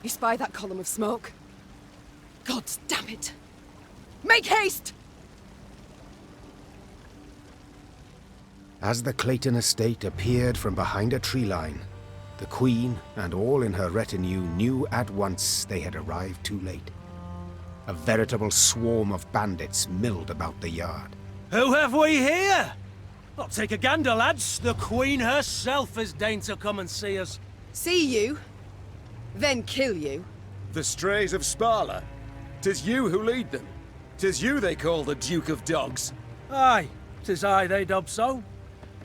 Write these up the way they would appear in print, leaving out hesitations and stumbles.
You spy that column of smoke? God damn it! Make haste! As the Clayton estate appeared from behind a tree line, the Queen and all in her retinue knew at once they had arrived too late. A veritable swarm of bandits milled about the yard. Who have we here? I'll take a gander, lads. The Queen herself has deigned to come and see us. See you, then kill you. The strays of Sparla. 'Tis you who lead them. 'Tis you they call the Duke of Dogs. Aye, 'tis I they dub so.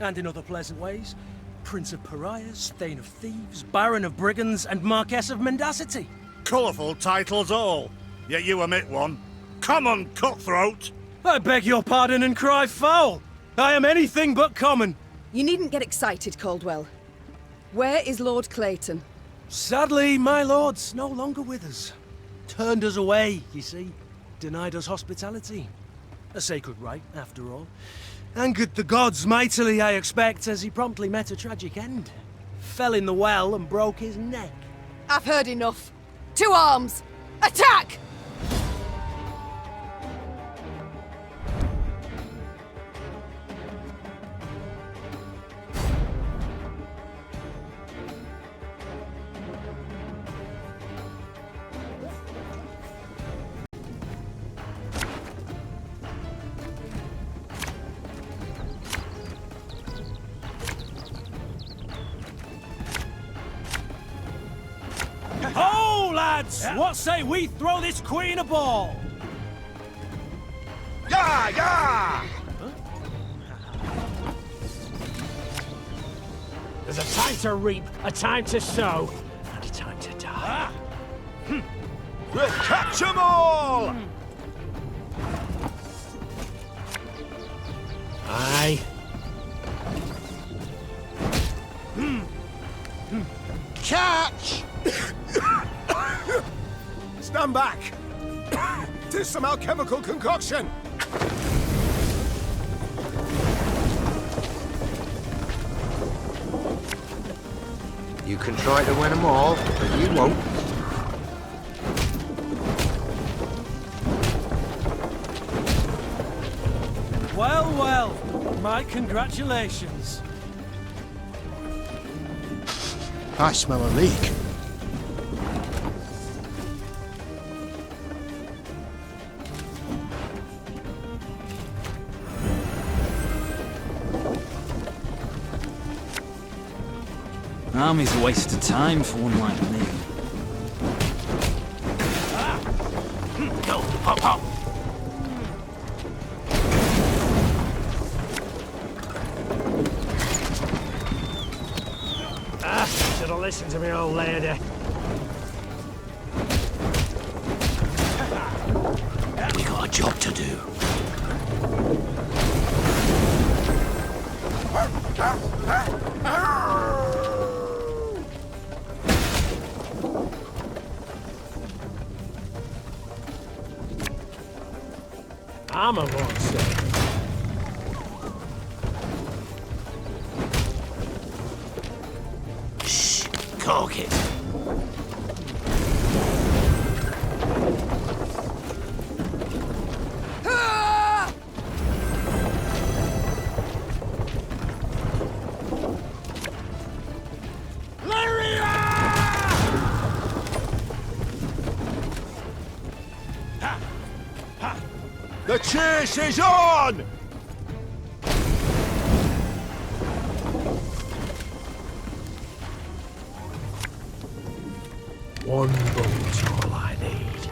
And in other pleasant ways. Prince of Pariahs, Thane of Thieves, Baron of Brigands, and Marquess of Mendacity. Colourful titles all, yet you omit one. Common cutthroat! I beg your pardon and cry foul. I am anything but common. You needn't get excited, Caldwell. Where is Lord Clayton? Sadly, my lord's no longer with us. Turned us away, you see. Denied us hospitality. A sacred right, after all. Angered the gods mightily, I expect, as he promptly met a tragic end. Fell in the well and broke his neck. I've heard enough. To arms! Attack! Ho, lads! What say we throw this queen a ball? Yeah, yeah! There's a time to reap, a time to sow, and a time to die. We'll catch 'em all! Aye. Catch! Stand back! 'Tis some alchemical concoction! You can try to win them all, but you won't. Well, well, my congratulations. I smell a leak. Army's a waste of time for one like me. Go, hop, hop. Should have listened to me old lady. We got a job to do. I'm a monster. Shh, cork it. The chase is on! One bullet's all I need.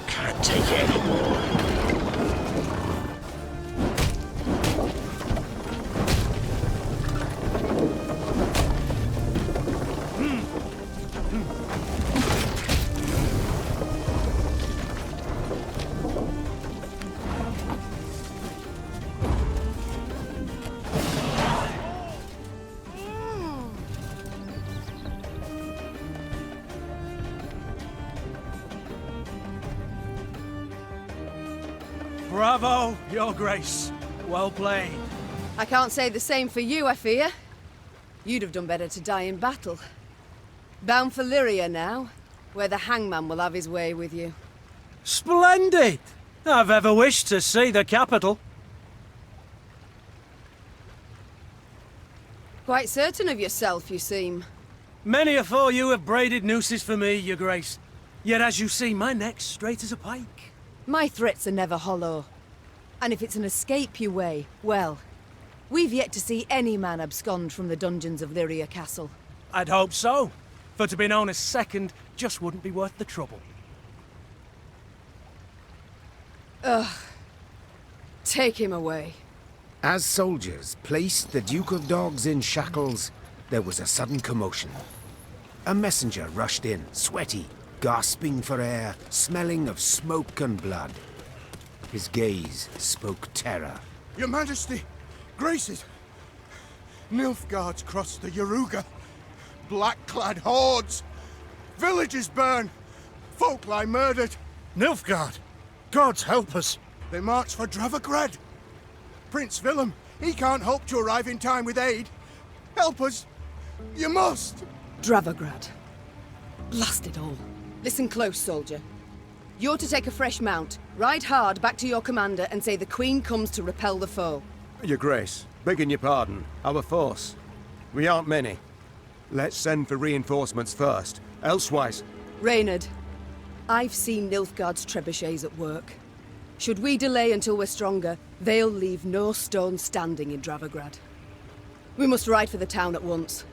Can't take it anymore. Bravo, Your Grace. Well played. I can't say the same for you, I fear. You'd have done better to die in battle. Bound for Lyria now, where the hangman will have his way with you. Splendid! I've ever wished to see the capital. Quite certain of yourself, you seem. Many afore you have braided nooses for me, Your Grace. Yet as you see, my neck's straight as a pike. My threats are never hollow. And if it's an escape you weigh, well, we've yet to see any man abscond from the dungeons of Lyria Castle. I'd hope so. For to be known as second just wouldn't be worth the trouble. Ugh. Take him away. As soldiers placed the Duke of Dogs in shackles, there was a sudden commotion. A messenger rushed in, sweaty, gasping for air, smelling of smoke and blood. His gaze spoke terror. Your Majesty, Graces, Nilfgaard's crossed the Yaruga. Black-clad hordes. Villages burn. Folk lie murdered. Nilfgaard! Gods help us! They march for Dravograd. Prince Willem, he can't hope to arrive in time with aid. Help us. You must. Dravograd. Blast it all. Listen close, soldier. You're to take a fresh mount, ride hard back to your commander and say the Queen comes to repel the foe. Your Grace, begging your pardon, our force. We aren't many. Let's send for reinforcements first. Elsewise... Reynard, I've seen Nilfgaard's trebuchets at work. Should we delay until we're stronger, they'll leave no stone standing in Dravograd. We must ride for the town at once.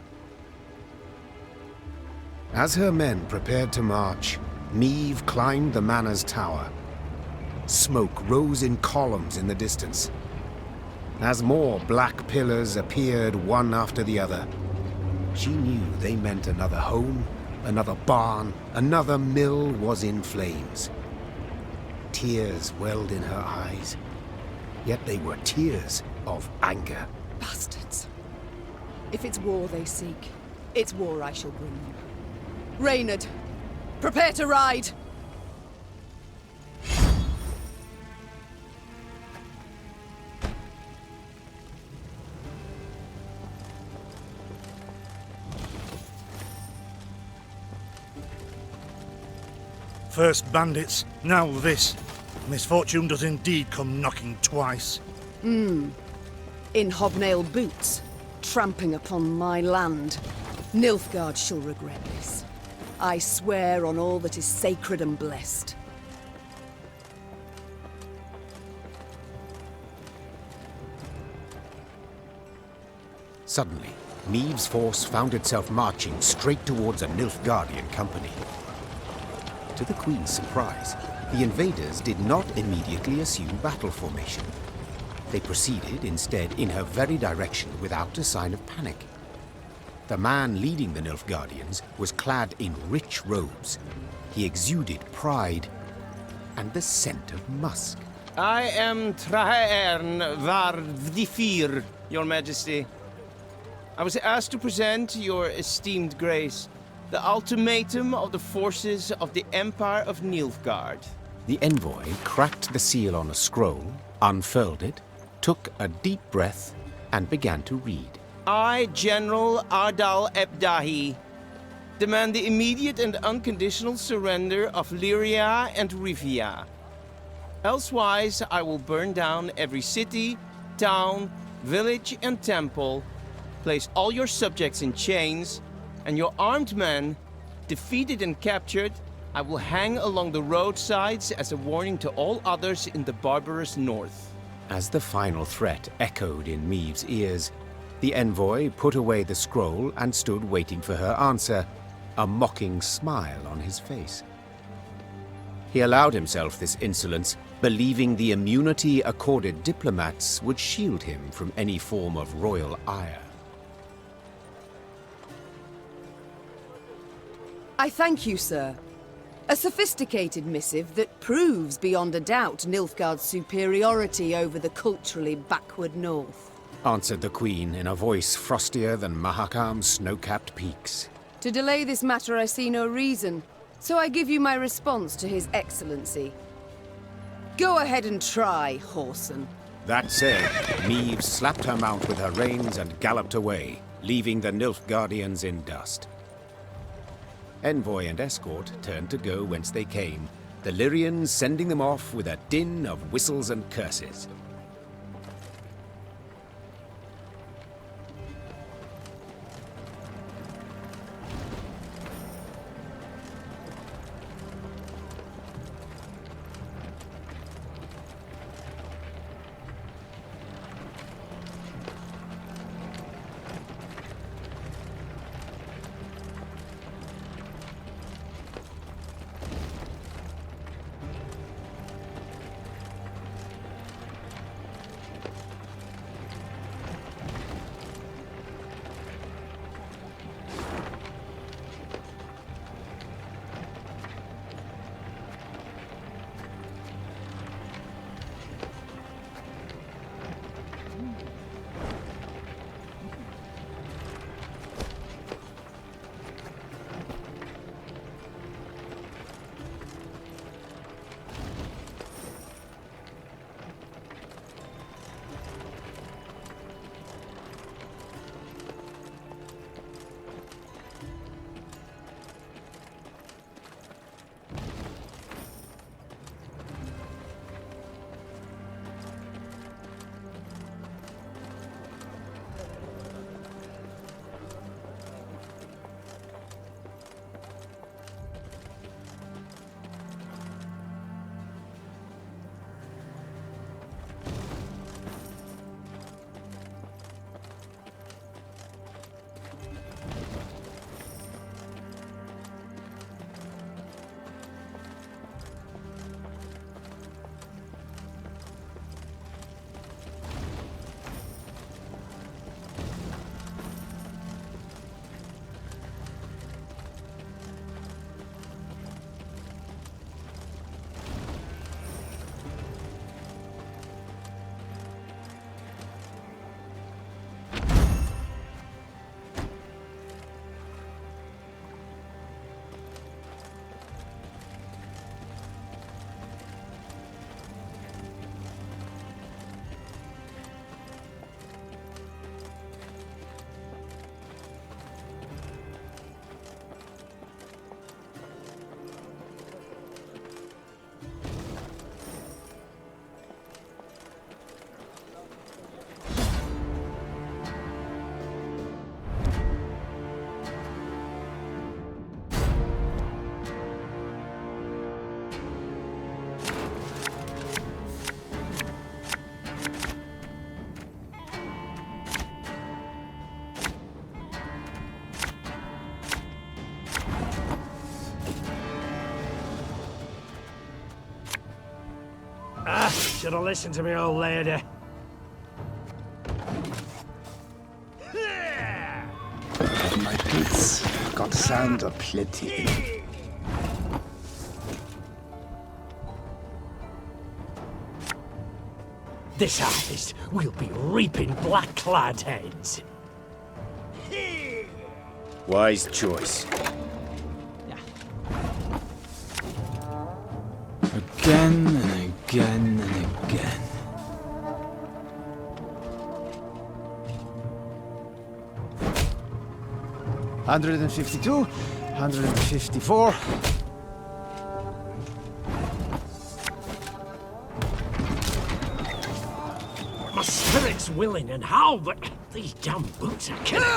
As her men prepared to march, Meve climbed the manor's tower. Smoke rose in columns in the distance. As more black pillars appeared one after the other, she knew they meant another home, another barn, another mill was in flames. Tears welled in her eyes, yet they were tears of anger. Bastards. If it's war they seek, it's war I shall bring them. Reynard, prepare to ride! First bandits, now this. Misfortune does indeed come knocking twice. In hobnail boots, tramping upon my land. Nilfgaard shall regret this. I swear on all that is sacred and blessed. Suddenly, Meve's force found itself marching straight towards a Nilfgaardian company. To the Queen's surprise, the invaders did not immediately assume battle formation. They proceeded instead in her very direction without a sign of panic. The man leading the Nilfgaardians was clad in rich robes. He exuded pride and the scent of musk. I am Trahaern var Vdifir, Your Majesty. I was asked to present your esteemed grace the ultimatum of the forces of the Empire of Nilfgaard. The envoy cracked the seal on a scroll, unfurled it, took a deep breath, and began to read. I, General Ardal Ebdahi, demand the immediate and unconditional surrender of Lyria and Rivia. Elsewise, I will burn down every city, town, village, and temple, place all your subjects in chains, and your armed men, defeated and captured, I will hang along the roadsides as a warning to all others in the barbarous north. As the final threat echoed in Meve's ears, the envoy put away the scroll and stood waiting for her answer, a mocking smile on his face. He allowed himself this insolence, believing the immunity accorded diplomats would shield him from any form of royal ire. I thank you, sir. A sophisticated missive that proves beyond a doubt Nilfgaard's superiority over the culturally backward north. Answered the Queen in a voice frostier than Mahakam's snow-capped peaks. To delay this matter I see no reason, so I give you my response to His Excellency. Go ahead and try, Whoreson. That said, Meve slapped her mount with her reins and galloped away, leaving the Nilfgaardians in dust. Envoy and escort turned to go whence they came, the Lyrians sending them off with a din of whistles and curses. Should have listened to me, old lady. My pits got sand aplenty. This harvest will be reaping black-clad heads. Wise choice. Again and again and again. $152, $154. My spirit's willing and how, but these damn boots are killing me.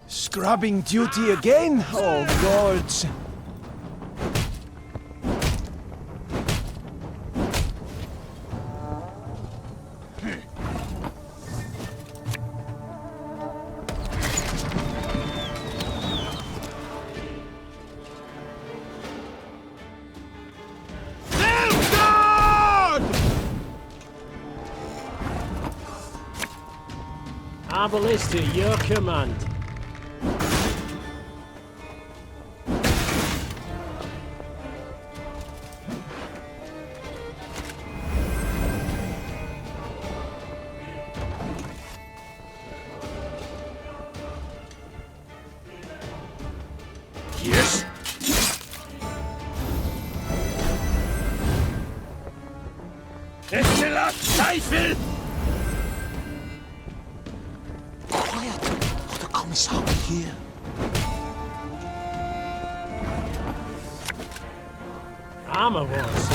Scrubbing duty again? Oh, gods. Our ballista, your command. Yes. Estella Teufel! Quiet! Oh, the Kommissar will hear. Armor wars.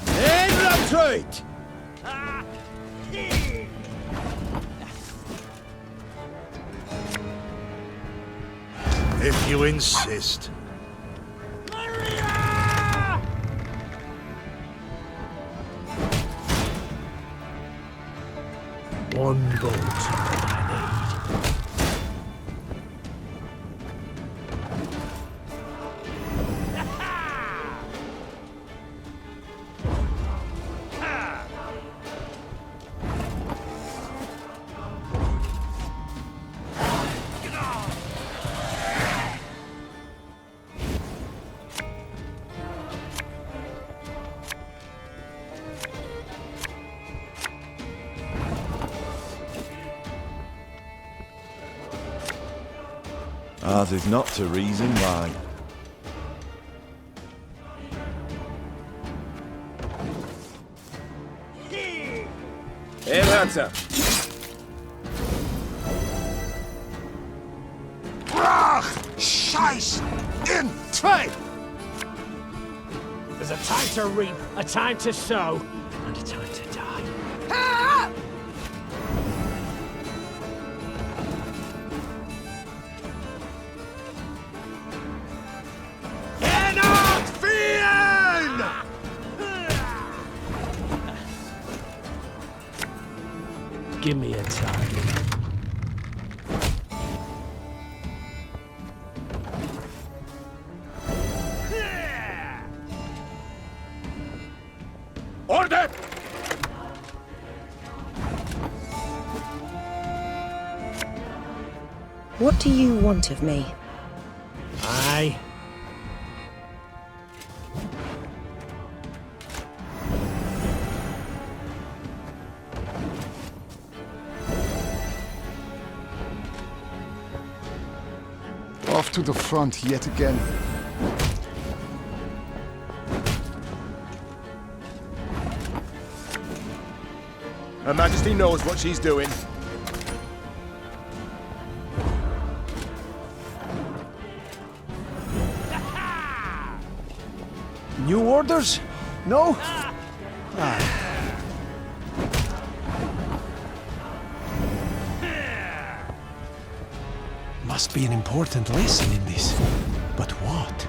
Einladtröd! If you insist. One bolt I need. Ours is not to reason why. Elhanser! Brach! Scheiß! In! Zwei! There's a time to reap, a time to sow, and a time to die. Give me a target. Order! What do you want of me? Aye. Off to the front yet again. Her Majesty knows what she's doing. New orders? No? Must be an important lesson in this. But what?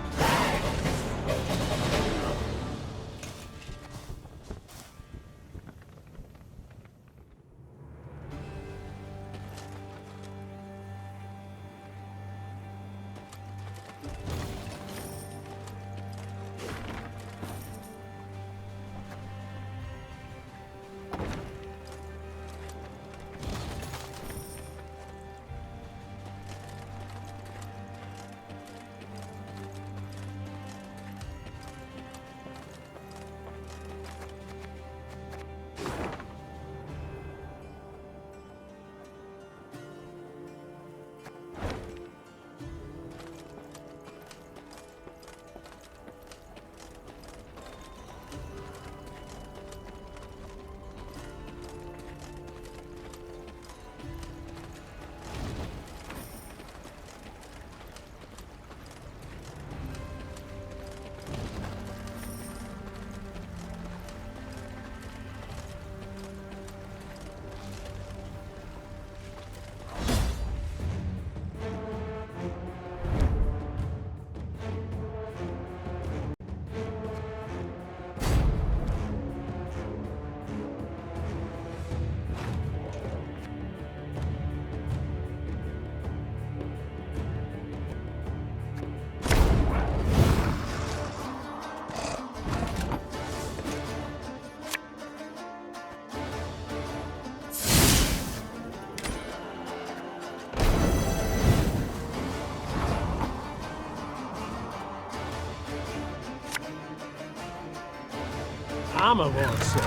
Armor wars, sir.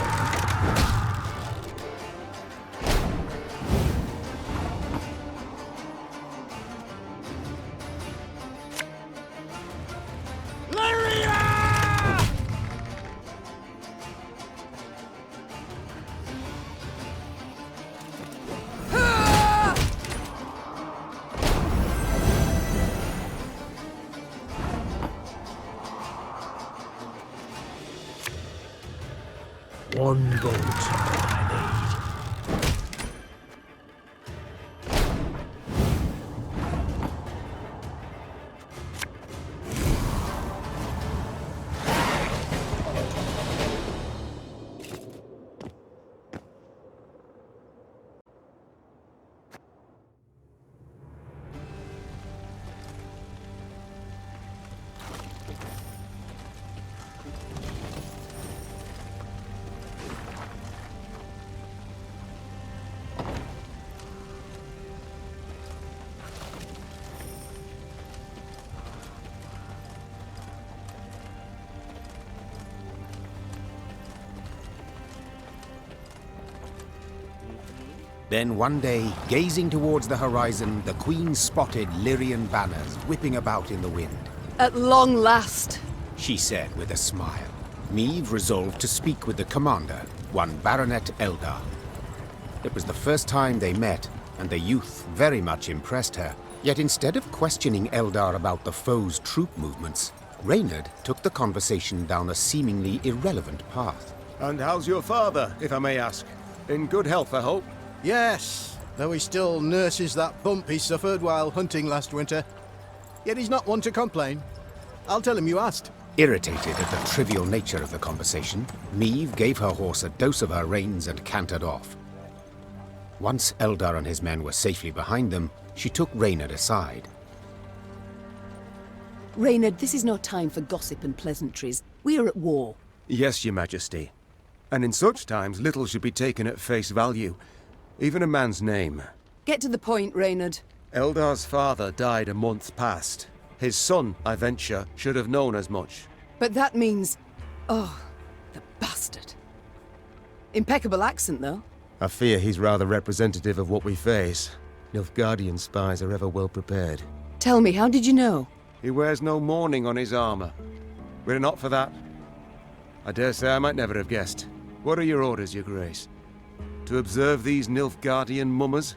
One boat, all I need. Then one day, gazing towards the horizon, the Queen spotted Lyrian banners whipping about in the wind. At long last, She said with a smile. Niamh resolved to speak with the commander, one Baronet Eldar. It was the first time they met, and the youth very much impressed her. Yet instead of questioning Eldar about the foe's troop movements, Reynard took the conversation down a seemingly irrelevant path. And how's your father, if I may ask? In good health, I hope? Yes, though he still nurses that bump he suffered while hunting last winter. Yet he's not one to complain. I'll tell him you asked. Irritated at the trivial nature of the conversation, Niamh gave her horse a dose of her reins and cantered off. Once Eldar and his men were safely behind them, she took Reynard aside. Reynard, this is no time for gossip and pleasantries. We are at war. Yes, Your Majesty. And in such times, little should be taken at face value. Even a man's name. Get to the point, Reynard. Eldar's father died a month past. His son, I venture, should have known as much. But that means... Oh, the bastard. Impeccable accent, though. I fear he's rather representative of what we face. Nilfgaardian spies are ever well prepared. Tell me, how did you know? He wears no mourning on his armor. Were it not for that, I dare say I might never have guessed. What are your orders, Your Grace? To observe these Nilfgaardian mummers?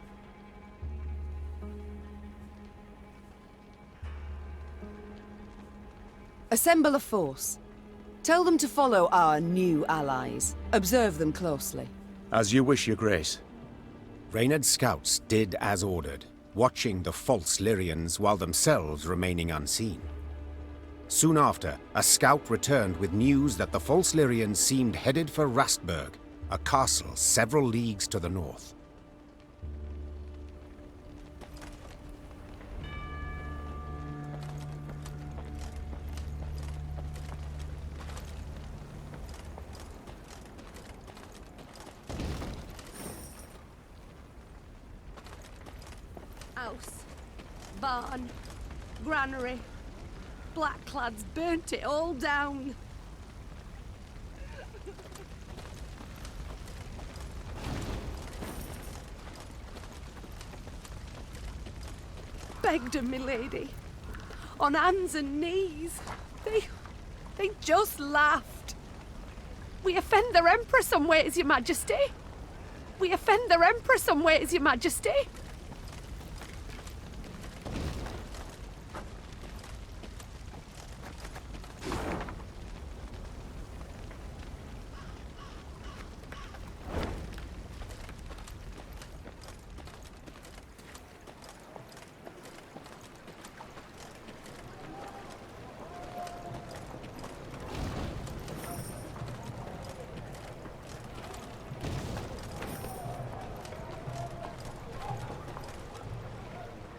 Assemble a force. Tell them to follow our new allies. Observe them closely. As you wish, Your Grace. Reynard's scouts did as ordered, watching the false Lyrians while themselves remaining unseen. Soon after, a scout returned with news that the false Lyrians seemed headed for Rastburg, a castle several leagues to the north. House, barn, granary. Blackclads burnt it all down. Begged 'em, milady. On hands and knees. They just laughed. We offend their Emperor some ways, Your Majesty. We offend their Emperor some ways, Your Majesty.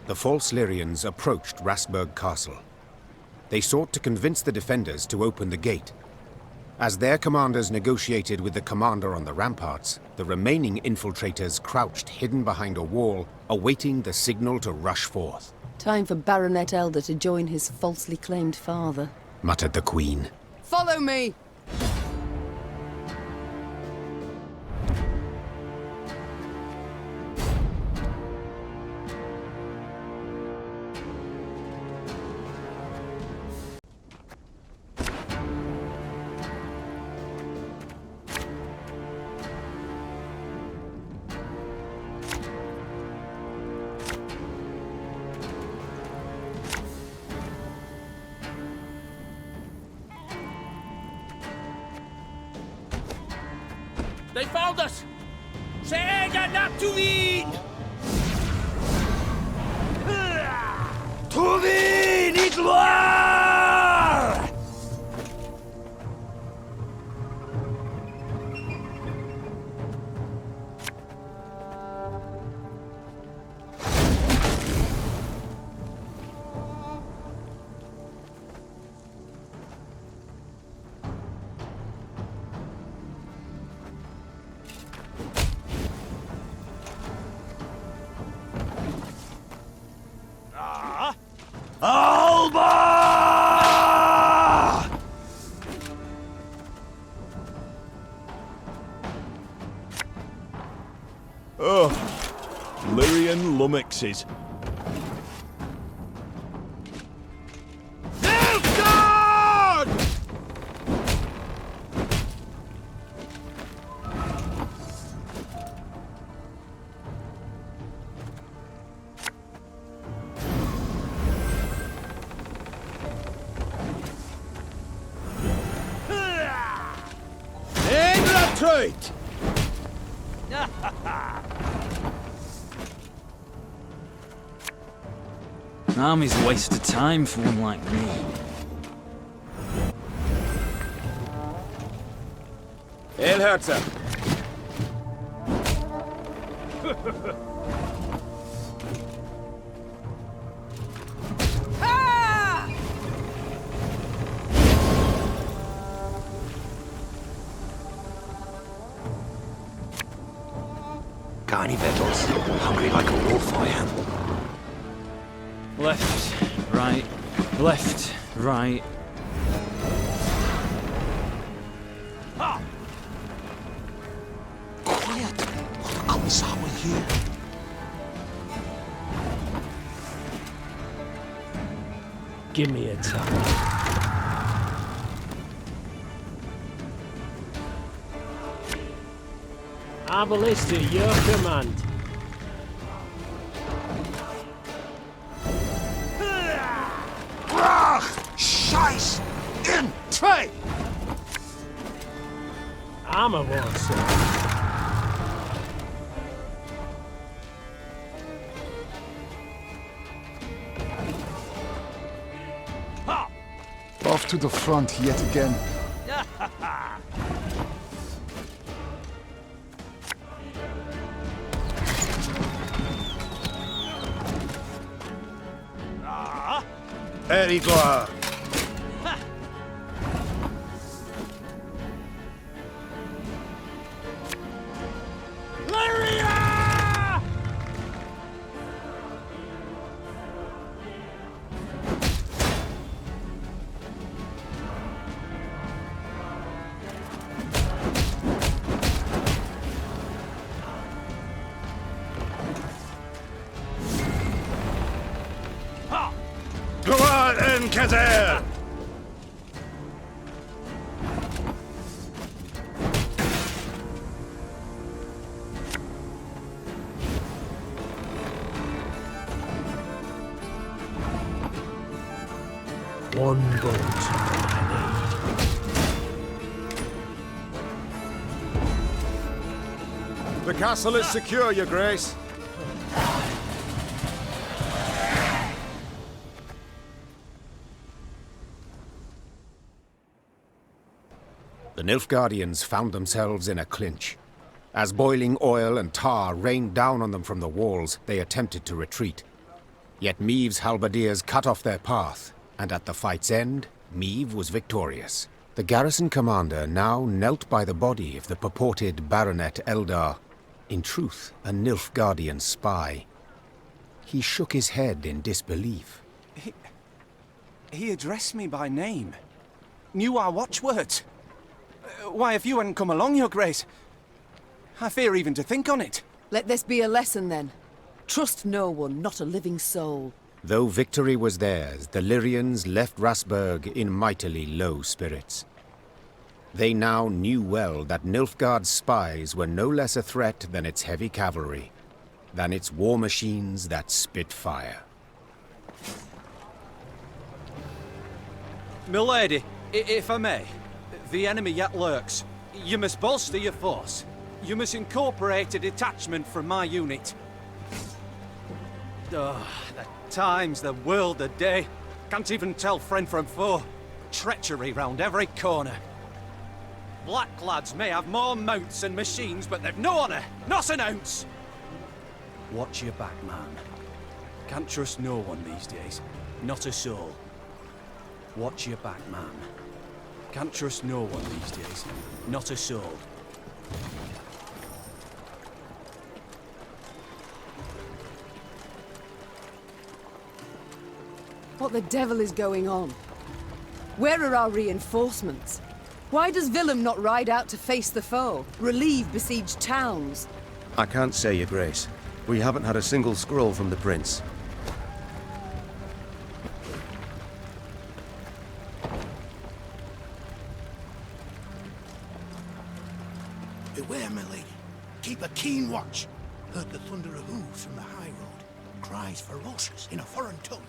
The false Lyrians approached Rastburg Castle. They sought to convince the defenders to open the gate. As their commanders negotiated with the commander on the ramparts, the remaining infiltrators crouched hidden behind a wall, awaiting the signal to rush forth. Time for Baronet Elder to join his falsely claimed father, muttered the Queen. Follow me! They found us! Säga not to eat! To thee, ni gloire! Alba! Oh, Lyrian lummoxes. Nilfgaard! Truth! An army's a waste of time for one like me. El Herzer. Got any victuals? Hungry like a wolf I am. Left, right, left, right. Ha! Quiet, or the Commissar will hear. Give me a time. Abelis to your command. Brach! Scheiß! In! Trey! I'm a war, sir. Off to the front yet again. Territoire! Lyria! Gloire en Kazer! One bolt I need. The castle is secure, Your Grace. The Nilfgaardians found themselves in a clinch. As boiling oil and tar rained down on them from the walls, they attempted to retreat. Yet Meave's halberdiers cut off their path, and at the fight's end, Meave was victorious. The garrison commander now knelt by the body of the purported Baronet Eldar, in truth a Nilfgaardian spy. He shook his head in disbelief. He addressed me by name. Knew our watchwords. Why, if you hadn't come along, Your Grace, I fear even to think on it. Let this be a lesson, then. Trust no one, not a living soul. Though victory was theirs, the Lyrians left Rasburg in mightily low spirits. They now knew well that Nilfgaard's spies were no less a threat than its heavy cavalry, than its war machines that spit fire. Milady, if I may, the enemy yet lurks. You must bolster your force. You must incorporate a detachment from my unit. Oh, the times, the world, the day. Can't even tell friend from foe. Treachery round every corner. Black lads may have more mounts and machines, but they've no honour, not an ounce. Watch your back, man. Can't trust no one these days. Not a soul. Watch your back, man. Can't trust no one these days. Not a soul. What the devil is going on? Where are our reinforcements? Why does Willem not ride out to face the foe, relieve besieged towns? I can't say, Your Grace. We haven't had a single scroll from the Prince. Beware, my lady. Keep a keen watch. Heard the thunder of hooves from the high road. Cries ferocious in a foreign tongue.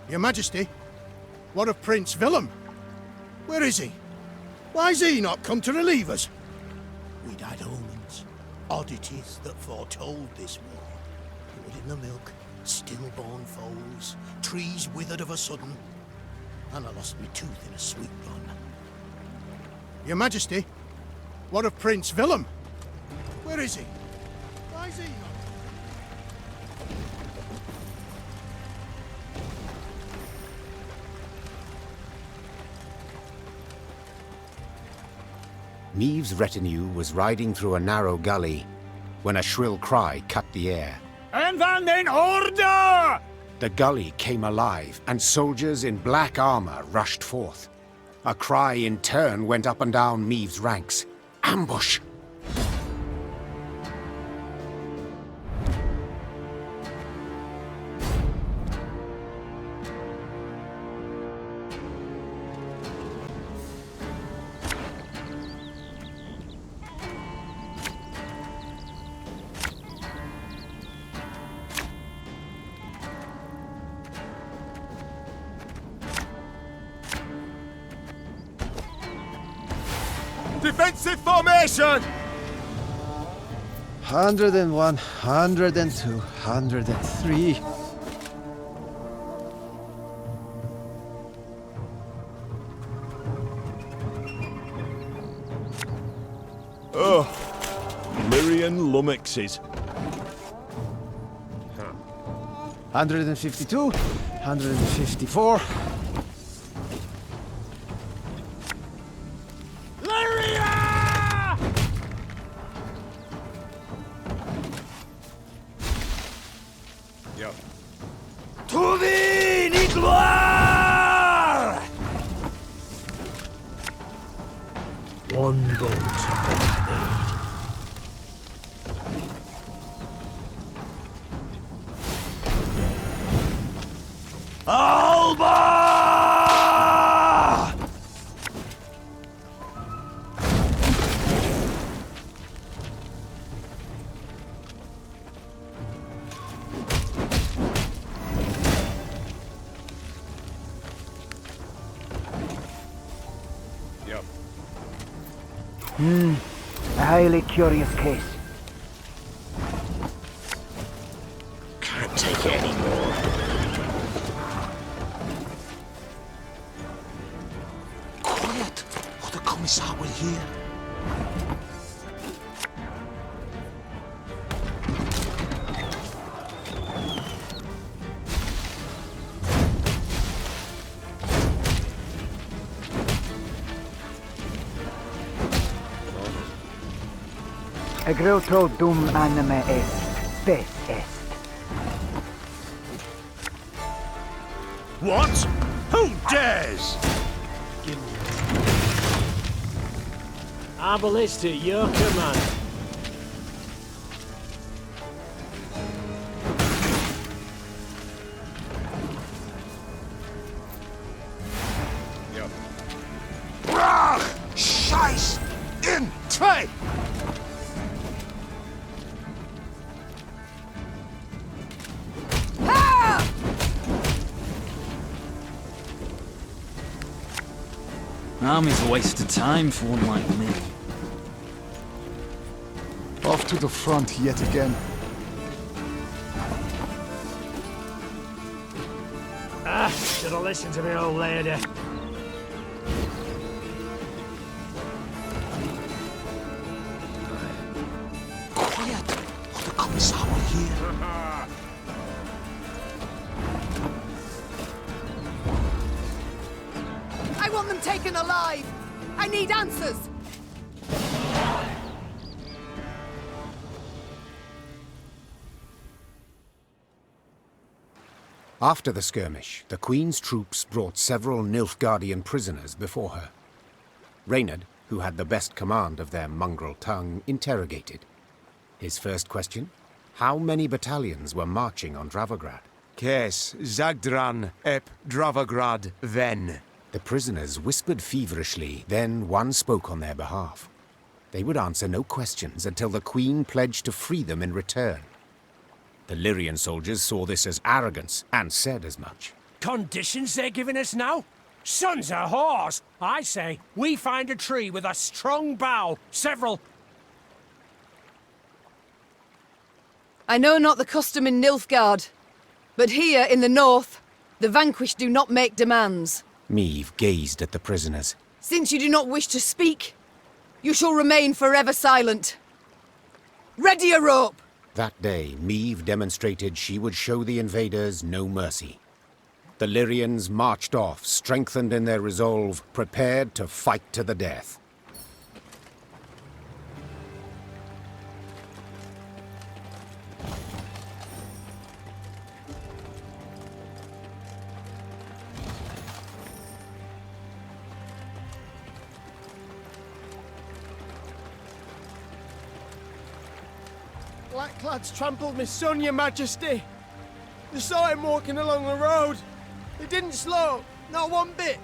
Your Majesty, what of Prince Willem? Where is he? Why's he not come to relieve us? We'd had omens, oddities that foretold this war. Blood in the milk, stillborn foals, trees withered of a sudden, and I lost me tooth in a sweet run. Your Majesty, what of Prince Willem? Where is he? Why's he not? Neve's retinue was riding through a narrow gully when a shrill cry cut the air. En van in order! The gully came alive, and soldiers in black armor rushed forth. A cry in turn went up and down Neve's ranks. Ambush! Defensive formation! 101, 102, 103. Oh, Lyrian lummoxes. 152, 154. Lyria! Yep. To thee, ni gloire! One boat. Alba! Yep. A highly curious case. Can't take it anymore. Quiet, or the Commissar will hear. Egreto dum anime est, spes est. What? Who dares? Arbalist at your command. Yep. Brach! Scheiß! In! Zwei! Army's a waste of time for one like me. Off to the front yet again. Should have listened to me old lady. Quiet, or the commissar will hear. I want them taken alive! I need answers! After the skirmish, the Queen's troops brought several Nilfgaardian prisoners before her. Reynard, who had the best command of their mongrel tongue, interrogated. His first question? How many battalions were marching on Dravograd? Kes, Zagdran, ep Dravograd, ven. The prisoners whispered feverishly, then one spoke on their behalf. They would answer no questions until the Queen pledged to free them in return. The Lyrian soldiers saw this as arrogance and said as much. Conditions they're giving us now? Sons of whores! I say, we find a tree with a strong bough, several... I know not the custom in Nilfgaard, but here in the north, the vanquished do not make demands. Meve gazed at the prisoners. Since you do not wish to speak, you shall remain forever silent. Ready a rope! That day, Meve demonstrated she would show the invaders no mercy. The Lyrians marched off, strengthened in their resolve, prepared to fight to the death. Blackclads trampled my son, your majesty. They saw him walking along the road. They didn't slow, not one bit.